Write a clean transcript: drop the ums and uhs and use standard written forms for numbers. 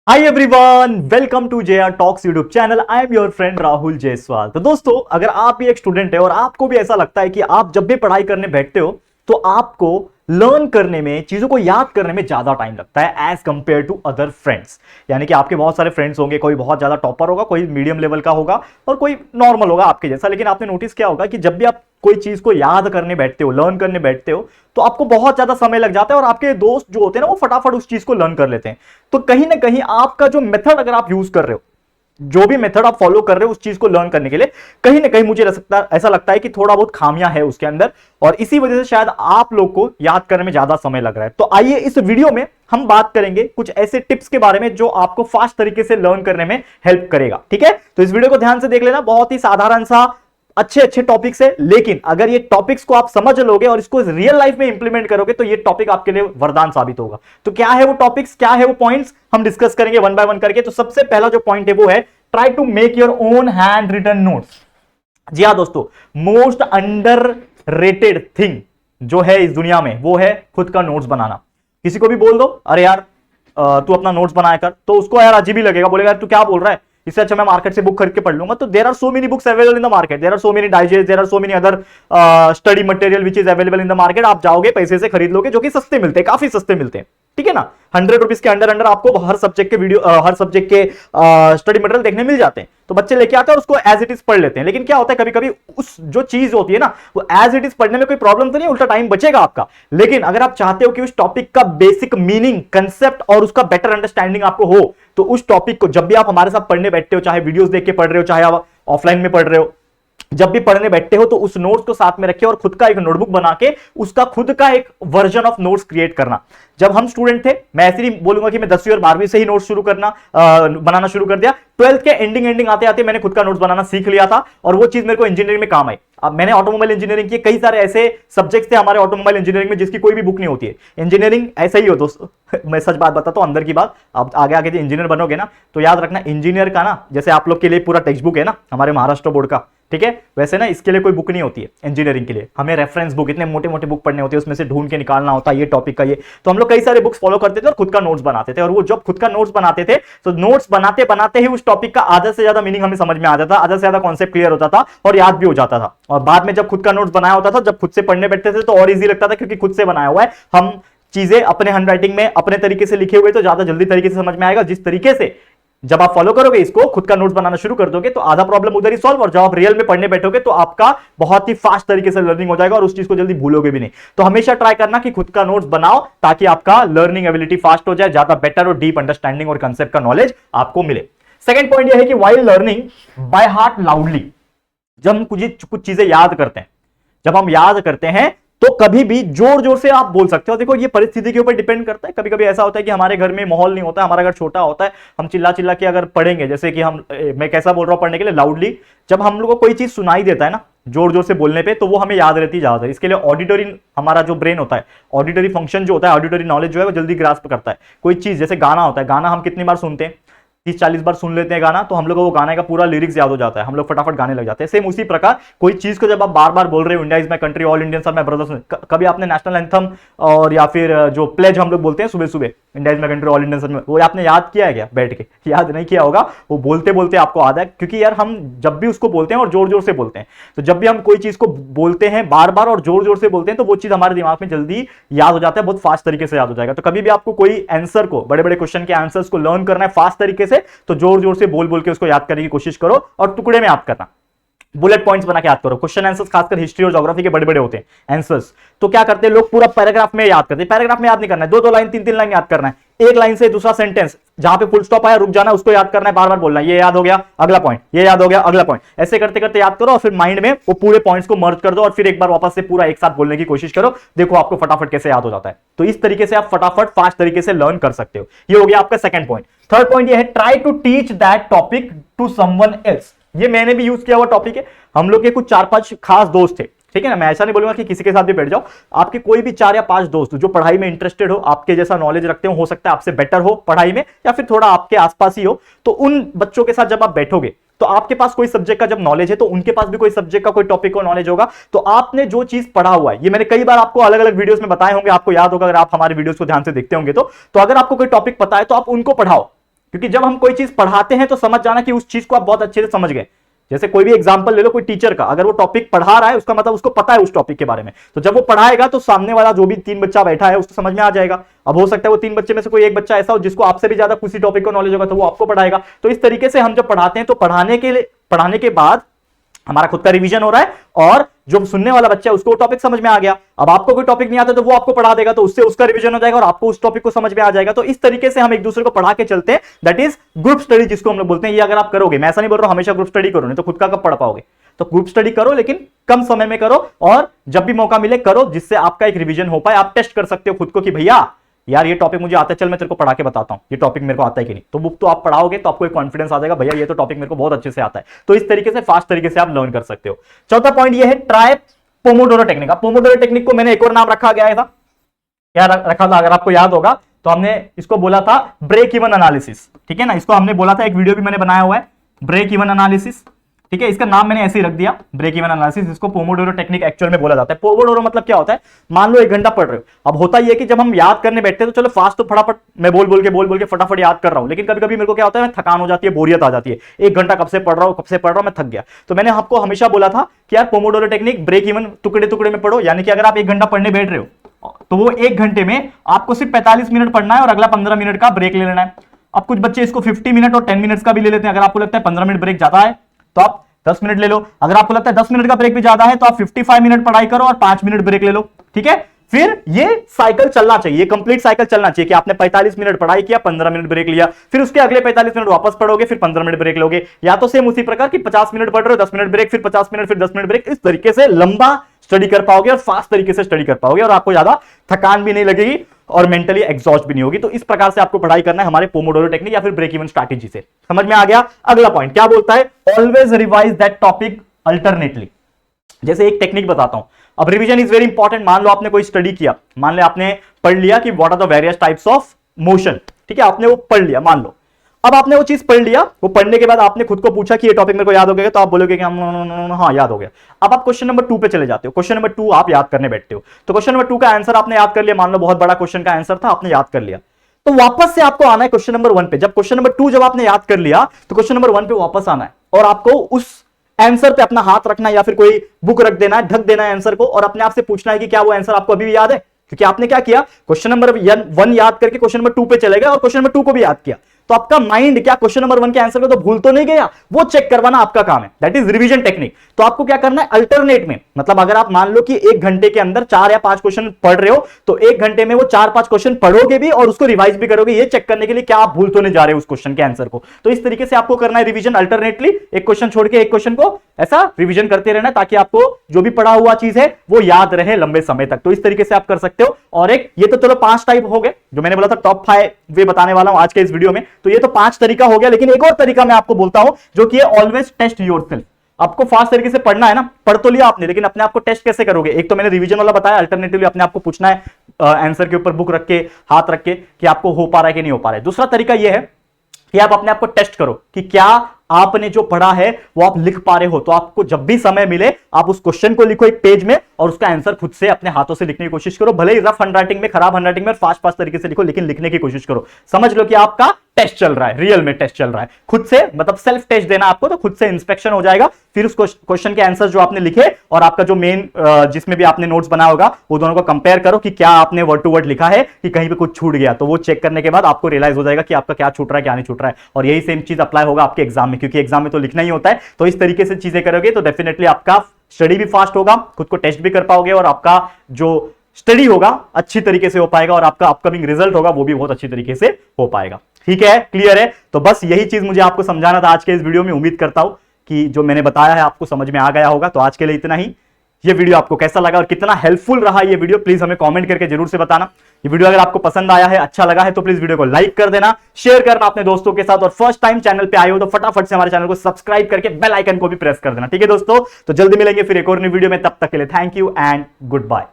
Hi everyone, welcome to JR talks YouTube channel. I am your friend Rahul Jaiswal. तो दोस्तों, अगर आप भी एक स्टूडेंट है और आपको भी ऐसा लगता है कि आप जब भी पढ़ाई करने बैठते हो तो आपको लर्न करने में, चीजों को याद करने में ज्यादा टाइम लगता है as compare to other friends. यानी कि आपके बहुत सारे फ्रेंड्स होंगे, कोई बहुत ज्यादा टॉपर होगा, कोई मीडियम लेवल का होगा और कोई नॉर्मल होगा आपके जैसा। लेकिन आपने नोटिस किया होगा कि जब भी आप कोई चीज को याद करने बैठते हो, लर्न करने बैठते हो, तो आपको बहुत ज्यादा समय लग जाता है और आपके दोस्त जो होते हैं ना, वो फटाफट उस चीज को लर्न कर लेते हैं। तो कहीं ना कहीं आपका जो मेथड अगर आप यूज कर रहे हो, जो भी मेथड आप फॉलो कर रहे हो उस चीज को लर्न करने के लिए, कहीं ना कहीं मुझे ऐसा लगता है कि थोड़ा बहुत खामियां है उसके अंदर, और इसी वजह से शायद आप लोग को याद करने में ज्यादा समय लग रहा है। तो आइए इस वीडियो में हम बात करेंगे कुछ ऐसे टिप्स के बारे में जो आपको फास्ट तरीके से लर्न करने में हेल्प करेगा। ठीक है, तो इस वीडियो को ध्यान से देख लेना। बहुत ही साधारण सा अच्छे अच्छे टॉपिक्स है, लेकिन अगर ये टॉपिक्स को आप समझ लोगे और इसको रियल लाइफ में इंप्लीमेंट करोगे तो ये टॉपिक आपके लिए वरदान साबित होगा। तो क्या है वो टॉपिक्स, क्या है वो पॉइंट्स, हम डिस्कस करेंगे वन बाय वन करके। तो सबसे पहला जो पॉइंट है वो है try to make your own handwritten notes. जी हाँ दोस्तों, मोस्ट अंडर रेटेड थिंग जो है इस दुनिया में वो है खुद का नोट्स बनाना। किसी को भी बोल दो, अरे यार तू अपना नोट्स बनाया कर, तो उसको यार अजीब ही लगेगा, बोलेगा यार तू क्या बोल रहा है, इससे अच्छा मैं मार्केट से बुक खरीद के पढ़ लूंगा। तो there are so many books available in the market, there are so many digest, there are so many other study material which is available in the market. आप जाओगे पैसे से खरीद लोगे, जो कि सस्ते मिलते हैं, काफी सस्ते मिलते हैं। ठीक है ना, 100 रुपीज के अंडर अंडर आपको हर सब्जेक्ट के वीडियो, हर सब्जेक्ट के स्टडी मटेरियल देखने मिल जाते हैं। तो बच्चे लेके आते हैं और उसको एज इट इज पढ़ लेते हैं। लेकिन क्या होता है, कभी कभी उस जो चीज होती है ना, वो एज इट इज पढ़ने में कोई प्रॉब्लम तो नहीं, उल्टा टाइम बचेगा आपका। लेकिन अगर आप चाहते हो कि उस टॉपिक का बेसिक मीनिंग, कंसेप्ट और उसका बेटर अंडरस्टैंडिंग आपको हो, तो उस टॉपिक को जब भी आप हमारे साथ पढ़ने बैठते हो, चाहे वीडियोस देख के पढ़ रहे हो, चाहे आप ऑफलाइन में पढ़ रहे हो, जब भी पढ़ने बैठते हो तो उस नोट्स को साथ में रखिए और खुद का एक नोटबुक बना के उसका खुद का एक वर्जन ऑफ नोट्स क्रिएट करना। जब हम स्टूडेंट थे, मैं ऐसे नहीं बोलूंगा कि मैं 10वीं और 12वीं से ही नोट्स शुरू करना बनाना शुरू कर दिया। 12th के एंडिंग आते आते मैंने खुद का नोट्स बनाना सीख लिया था और वो चीज मेरे को इंजीनियरिंग में काम आई। अब मैंने ऑटोमोबाइल इंजीनियरिंग की, कई सारे ऐसे सब्जेक्ट्स थे हमारे ऑटोमोबाइल इंजीनियरिंग में जिसकी कोई भी बुक नहीं होती है। इंजीनियरिंग ऐसा ही हो दोस्तों मैं सच बात बताता हूं, अंदर की बात। आप आगे आगे इंजीनियर बनोगे ना, तो याद रखना इंजीनियर का ना, जैसे आप लोग के लिए पूरा टेक्स्ट बुक है ना हमारे महाराष्ट्र बोर्ड का, ठीक है, वैसे ना इसके लिए कोई बुक नहीं होती है इंजीनियरिंग के लिए। हमें रेफरेंस बुक, इतने मोटे मोटे बुक पढ़ने होते हैं, उसमें से ढूंढ के निकालना होता है ये टॉपिक का ये। तो हम लोग कई सारे बुक्स फॉलो करते थे और खुद का नोट्स बनाते थे। और वो जब खुद का नोट्स बनाते थे तो नोट्स बनाते बनाते ही उस टॉपिक का आधा से ज्यादा मीनिंग हमें समझ में आ जाता था, आधा से ज्यादा कॉन्सेप्ट क्लियर होता था और याद भी हो जाता था। और बाद में जब खुद का नोट्स बनाया होता था, जब खुद से पढ़ने बैठते थे तो और इजी लगता था, क्योंकि खुद से बनाया हुआ है, हम चीजें अपने हैंडराइटिंग में अपने तरीके से लिखे हुए तो ज्यादा जल्दी तरीके से समझ में आएगा। जिस तरीके से जब आप फॉलो करोगे इसको, खुद का नोट्स बनाना शुरू कर दोगे, तो आधा प्रॉब्लम उधर ही सॉल्व। और जब आप रियल में पढ़ने बैठोगे तो आपका बहुत ही फास्ट तरीके से लर्निंग हो जाएगा और उस चीज को जल्दी भूलोगे भी नहीं। तो हमेशा ट्राई करना कि खुद का नोट्स बनाओ ताकि आपका लर्निंग एबिलिटी फास्ट हो जाए, ज्यादा बेटर और डीप अंडरस्टैंडिंग और कंसेप्ट का नॉलेज आपको मिले। सेकंड पॉइंट यह है कि while learning by heart loudly, जब हम कुछ चीजें याद करते हैं, जब हम याद करते हैं तो कभी भी जोर जोर से आप बोल सकते हो। देखो ये परिस्थिति के ऊपर डिपेंड करता है। कभी कभी ऐसा होता है कि हमारे घर में माहौल नहीं होता है, हमारा घर छोटा होता है, हम चिल्ला चिल्ला के अगर पढ़ेंगे, जैसे कि मैं कैसा बोल रहा हूं पढ़ने के लिए, लाउडली, जब हम लोग को कोई चीज सुनाई देता है ना जोर जोर से बोलने पे, तो वो हमें याद रहती है ज्यादा। इसके लिए ऑडिटरी, हमारा जो ब्रेन होता है, ऑडिटरी फंक्शन जो होता है, ऑडिटरी नॉलेज जो है वो जल्दी ग्रास्प करता है। कोई चीज जैसे गाना होता है, गाना हम कितनी बार सुनते हैं, 30-40 बार सुन लेते हैं गाना, तो हम लोग को वो गाने का पूरा लिरिक्स याद हो जाता है, हम लोग फटाफट गाने लग जाते हैं। सेम उसी प्रकार कोई चीज को जब आप बार बार बोल रहे हो, India is my country, all Indians are my brothers, कभी आपने नेशनल एंथम और या फिर जो प्लेज हम लोग बोलते हैं सुबह सुबह, India is my country, all Indians, वो आपने याद किया है क्या बैठ के? याद नहीं किया होगा, वो बोलते बोलते आपको आता है। क्योंकि यार हम जब भी उसको बोलते हैं और जोर जोर से बोलते हैं, तो जब भी हम कोई चीज को बोलते हैं बार बार और जोर जोर से बोलते हैं, तो वो चीज हमारे दिमाग में जल्दी याद हो जाता है, बहुत फास्ट तरीके से याद हो जाएगा। तो कभी भी आपको कोई आंसर को, बड़े बड़े क्वेश्चन के आंसर्स को लर्न करना है फास्ट तरीके से, तो जोर जोर से बोल बोल के उसको याद करने की कोशिश करो और टुकड़े में याद करना, बुलेट पॉइंट्स बना के याद करो। क्वेश्चन आंसर्स खासकर हिस्ट्री और ज्योग्राफी के बड़े बड़े होते हैं आंसर्स, तो क्या करते हैं लोग, पूरा पैराग्राफ में याद करते हैं। पैराग्राफ में याद नहीं करना है, 2-2 लाइन 3-3 लाइन याद करना है, एक लाइन से दूसरा सेंटेंस, जहां पे फुल स्टॉप आया रुक जाना, उसको याद करना है, बार बार बोलना है, ये याद हो गया अगला पॉइंट, ये याद हो गया अगला पॉइंट। ऐसे करते करते याद करो और फिर माइंड में वो पूरे पॉइंट्स को मर्ज कर दो और फिर एक बार वापस से पूरा एक साथ बोलने की कोशिश करो। देखो आपको फटाफट कैसे याद हो जाता है। तो इस तरीके से आप फटाफट फास्ट तरीके से लर्न कर सकते हो। ये हो गया आपका सेकंड पॉइंट। थर्ड पॉइंट ये है try to teach that topic to someone else. ये मैंने भी यूज किया हुआ टॉपिक है। हम लोग के कुछ 4-5 खास दोस्त थे, ठीक है ना, मैं ऐसा नहीं बोलूंगा कि किसी के साथ भी बैठ जाओ, आपके कोई भी 4 या 5 दोस्त जो पढ़ाई में इंटरेस्टेड हो, आपके जैसा नॉलेज रखते हो सकता है आपसे बेटर हो पढ़ाई में या फिर थोड़ा आपके आसपास ही हो, तो उन बच्चों के साथ जब आप बैठोगे तो आपके पास कोई सब्जेक्ट का जब नॉलेज है तो उनके पास भी कोई सब्जेक्ट का कोई टॉपिक का नॉलेज होगा। तो आपने जो चीज पढ़ा हुआ है, ये मैंने कई बार आपको अलग अलग वीडियोस में बताए होंगे, आपको याद होगा अगर आप हमारे वीडियोस को ध्यान से देखते होंगे तो अगर आपको कोई टॉपिक पता है तो आप उनको पढ़ाओ, क्योंकि जब हम कोई चीज पढ़ाते हैं तो समझ जाना कि उस चीज को आप बहुत अच्छे से समझ गए। जैसे कोई भी एग्जांपल ले लो, कोई टीचर का, अगर वो टॉपिक पढ़ा रहा है उसका मतलब उसको पता है उस टॉपिक के बारे में, तो जब वो पढ़ाएगा तो सामने वाला जो भी 3 बच्चा बैठा है उसको समझ में आ जाएगा। अब हो सकता है वो 3 बच्चे में से कोई एक बच्चा ऐसा हो जिसको आपसे भी ज्यादा किसी टॉपिक को नॉलेज होगा, तो वो आपको पढ़ाएगा। तो इस तरीके से हम जब पढ़ाते हैं तो पढ़ाने के बाद हमारा खुद का रिवीजन हो रहा है और जो सुनने वाला बच्चा है उसको टॉपिक समझ में आ गया। अब आपको कोई टॉपिक नहीं आता तो वो आपको पढ़ा देगा, तो उससे उसका रिवीजन हो जाएगा और आपको उस टॉपिक को समझ में आ जाएगा। तो इस तरीके से हम एक दूसरे को पढ़ा के चलते हैं, दैट इज ग्रुप स्टडी जिसको हम लोग बोलते हैं। ये अगर आप करोगे, मैं ऐसा नहीं बोल रहा हूं हमेशा ग्रुप स्टडी करो, नहीं तो खुद का कब पढ़ पाओगे। तो ग्रुप स्टडी करो, लेकिन कम समय में करो और जब भी मौका मिले करो, जिससे आपका एक रिवीजन हो पाए। आप टेस्ट कर सकते हो खुद को कि भैया यार ये टॉपिक मुझे आता है, चल मैं तेरे को पढ़ा के बताता हूं ये टॉपिक मेरे को आता है कि नहीं। तो बुक तो आप पढ़ाओगे तो आपको एक कॉन्फिडेंस आ जाएगा, भैया ये तो टॉपिक मेरे को बहुत अच्छे से आता है। तो इस तरीके से फास्ट तरीके से आप लर्न कर सकते हो। चौथा पॉइंट ये है ट्राई पोमोडोरो टेक्निक। अब पोमोडोरो टेक्निक को मैंने एक और नाम रखा गया था, क्या रखा था अगर आपको याद होगा तो हमने इसको बोला था ब्रेक इवन एनालिसिस। ठीक है ना, इसको हमने बोला था, एक वीडियो भी मैंने बनाया हुआ है ब्रेक इवन एनालिसिस। ठीक है, इसका नाम मैंने ऐसे ही रख दिया ब्रेक इवन एनालिसिस। इसको पोमोडोरो टेक्निक एक्चुअल में बोला जाता है। पोमोडोरो मतलब क्या होता है, मान लो 1 घंटा पढ़ रहे हो। अब होता यह कि जब हम याद करने बैठते हैं तो चलो फास्ट तो फटाफट मैं बोल बोल के फटाफट याद कर रहा हूं, लेकिन कभी कभी मेरे को क्या होता है, थकान हो जाती है, बोरियत आ जाती है। 1 घंटा कब से पढ़ रहा हूं मैं थक गया। तो मैंने आपको हमेशा बोला था कि यार पोमोडोरो टेक्निक ब्रेक इवन टुकड़े टुकड़े में पढ़ो, यानी कि अगर आप 1 घंटा पढ़ने बैठ रहे हो तो वो 1 घंटे में आपको सिर्फ 45 मिनट पढ़ना है और अगला 15 मिनट का ब्रेक ले लेना है। अब कुछ बच्चे इसको 50 मिनट और 10 मिनट का भी ले लेते हैं। अगर आपको लगता है 15 मिनट ब्रेक ज्यादा है तो आप 10 मिनट ले लो। अगर आपको लगता है 10 मिनट का ब्रेक भी ज्यादा है तो आप 55 मिनट पढ़ाई करो और 5 मिनट ब्रेक ले लो। ठीक है, फिर ये साइकिल चलना चाहिए, ये कंप्लीट साइकिल चलना चाहिए कि आपने 45 मिनट पढ़ाई किया, 15 मिनट ब्रेक लिया, फिर उसके अगले 45 मिनट वापस पढ़ोगे, फिर 15 मिनट ब्रेक लोगे। या तो सेम उसी प्रकार कि 50 मिनट पढ़ रहे हो, 10 मिनट ब्रेक, फिर 50 मिनट, फिर 10 मिनट ब्रेक। इस तरीके से लंबा स्टडी कर पाओगे और फास्ट तरीके से स्टडी कर पाओगे और आपको ज्यादा थकान भी नहीं लगेगी और मेंटली एग्जॉस्ट भी नहीं होगी। तो इस प्रकार से आपको पढ़ाई करना है हमारे पोमोडोरो टेक्निक या फिर ब्रेक इवन स्ट्रैटेजी से। समझ में आ गया। अगला पॉइंट क्या बोलता है, always revise that topic alternately. जैसे एक टेक्निक बताता हूं। अब रिवीजन इज वेरी इंपॉर्टेंट। मान लो आपने कोई स्टडी किया, मान लो आपने पढ़ लिया कि what are the various types of motion. ठीक है, आपने वो पढ़ लिया, मान लो अब आपने वो चीज पढ़ लिया। वो पढ़ने के बाद आपने खुद को पूछा कि ये टॉपिक मेरे को याद हो गया, तो आप बोलोगे कि हाँ याद हो गया। अब आप क्वेश्चन नंबर 2 पे चले जाते हो। क्वेश्चन नंबर 2 आप याद करने बैठते हो, तो क्वेश्चन नंबर 2 का आंसर आपने याद कर लिया। मान लो बहुत बड़ा क्वेश्चन का आंसर था, आपने याद कर लिया, तो वापस से आपको आना है क्वेश्चन नंबर 1 पे। जब क्वेश्चन नंबर 2 जब आपने याद कर लिया तो क्वेश्चन नंबर 1 पे वापस आना है और आपको उस आंसर पे अपना हाथ रखना है या फिर कोई बुक रख देना है, ढक देना है आंसर को और अपने आप से पूछना है कि क्या वो आंसर आपको अभी भी याद है। क्योंकि आपने क्या किया, क्वेश्चन नंबर 1 याद करके क्वेश्चन नंबर 2 पे चले गए और क्वेश्चन नंबर 2 को भी याद किया। तो आपका माइंड क्या क्वेश्चन नंबर 1 के आंसर को तो भूल तो नहीं गया, वो चेक करवाना आपका काम है। That is revision technique. तो आपको क्या करना है, अल्टरनेट में, मतलब अगर आप मान लो कि 1 घंटे के अंदर 4 या 5 क्वेश्चन पढ़ रहे हो तो 1 घंटे में वो 4-5 क्वेश्चन पढ़ोगे भी और उसको रिवाइज भी करोगे, ये चेक करने के लिए क्या आप भूल तो नहीं जा रहे उस क्वेश्चन के आंसर को। तो इस तरीके से आपको करना है रिवीजन अल्टरनेटली, एक क्वेश्चन छोड़ के एक क्वेश्चन को ऐसा रिवीजन करते रहना ताकि आपको जो भी पढ़ा हुआ चीज है वो याद रहे लंबे समय तक। तो इस तरीके से आप कर सकते हो। और एक ये तो चलो 5 टाइप हो गए जो मैंने बोला था, टॉप 5 वे बताने वाला हूं आज के इस वीडियो में। तो ये तो 5 तरीका हो गया, लेकिन एक और तरीका मैं आपको बोलता हूं जो कि ऑलवेज टेस्ट योरसेल्फ। आपको फास्ट तरीके से पढ़ना है ना, पढ़ तो लिया आपने, लेकिन अपने आप को टेस्ट कैसे करोगे। एक तो मैंने रिवीजन वाला बताया, अल्टरनेटिवली अपने आप को पूछना है आंसर के ऊपर बुक रख के, हाथ रख के कि आपको हो पा रहा है कि नहीं हो पा रहा है। दूसरा तरीका यह है कि आप अपने आप को टेस्ट करो कि क्या आपने जो पढ़ा है वो आप लिख पा रहे हो। तो आपको जब भी समय मिले आप उस क्वेश्चन को लिखो एक पेज में और उसका आंसर खुद से अपने हाथों से लिखने की कोशिश करो। भले ही रफ हैंडराइटिंग में, खराब हैंडराइटिंग में, फास्ट तरीके से लिखो, लेकिन लिखने की कोशिश करो। समझ लो कि आपका टेस्ट चल रहा है, रियल में टेस्ट चल रहा है। खुद से मतलब सेल्फ टेस्ट देना आपको, तो खुद से इंस्पेक्शन हो जाएगा। फिर उस क्वेश्चन के आंसर जो आपने लिखे और आपका जो मेन जिसमें भी आपने नोट्स बनाया होगा वो दोनों को कंपेयर करो कि क्या आपने वर्ड टू वर्ड लिखा है कि कहीं पे कुछ छूट गया। तो वो चेक करने के बाद आपको रियलाइज हो जाएगा कि आपका क्या छूट रहा है, क्या नहीं छूट रहा है। और यही सेम चीज अप्लाई होगा आपके एग्जाम में, क्योंकि एग्जाम में तो लिखना ही होता है। तो इस तरीके से चीजें करोगे तो डेफिनेटली आपका स्टडी भी फास्ट होगा, खुद को टेस्ट भी कर पाओगे और आपका जो स्टडी होगा अच्छी तरीके से हो पाएगा और आपका अपकमिंग रिजल्ट होगा वो भी बहुत अच्छी तरीके से हो पाएगा। ठीक है, क्लियर है। तो बस यही चीज मुझे आपको समझाना था आज के इस वीडियो में। उम्मीद करता हूं कि जो मैंने बताया है आपको समझ में आ गया होगा। तो आज के लिए इतना ही। ये वीडियो आपको कैसा लगा और कितना हेल्पफुल रहा ये वीडियो, प्लीज हमें कमेंट करके जरूर से बताना। ये वीडियो अगर आपको पसंद आया है, अच्छा लगा है, तो प्लीज वीडियो को लाइक कर देना, शेयर करना अपने दोस्तों के साथ और फर्स्ट टाइम चैनल पे आए हो तो फटाफट से हमारे चैनल को सब्सक्राइब करके बेल आइकन को भी प्रेस कर देना। ठीक है दोस्तों, तो जल्दी मिलेंगे फिर एक और नई वीडियो में। तब तक के लिए thank you and good bye.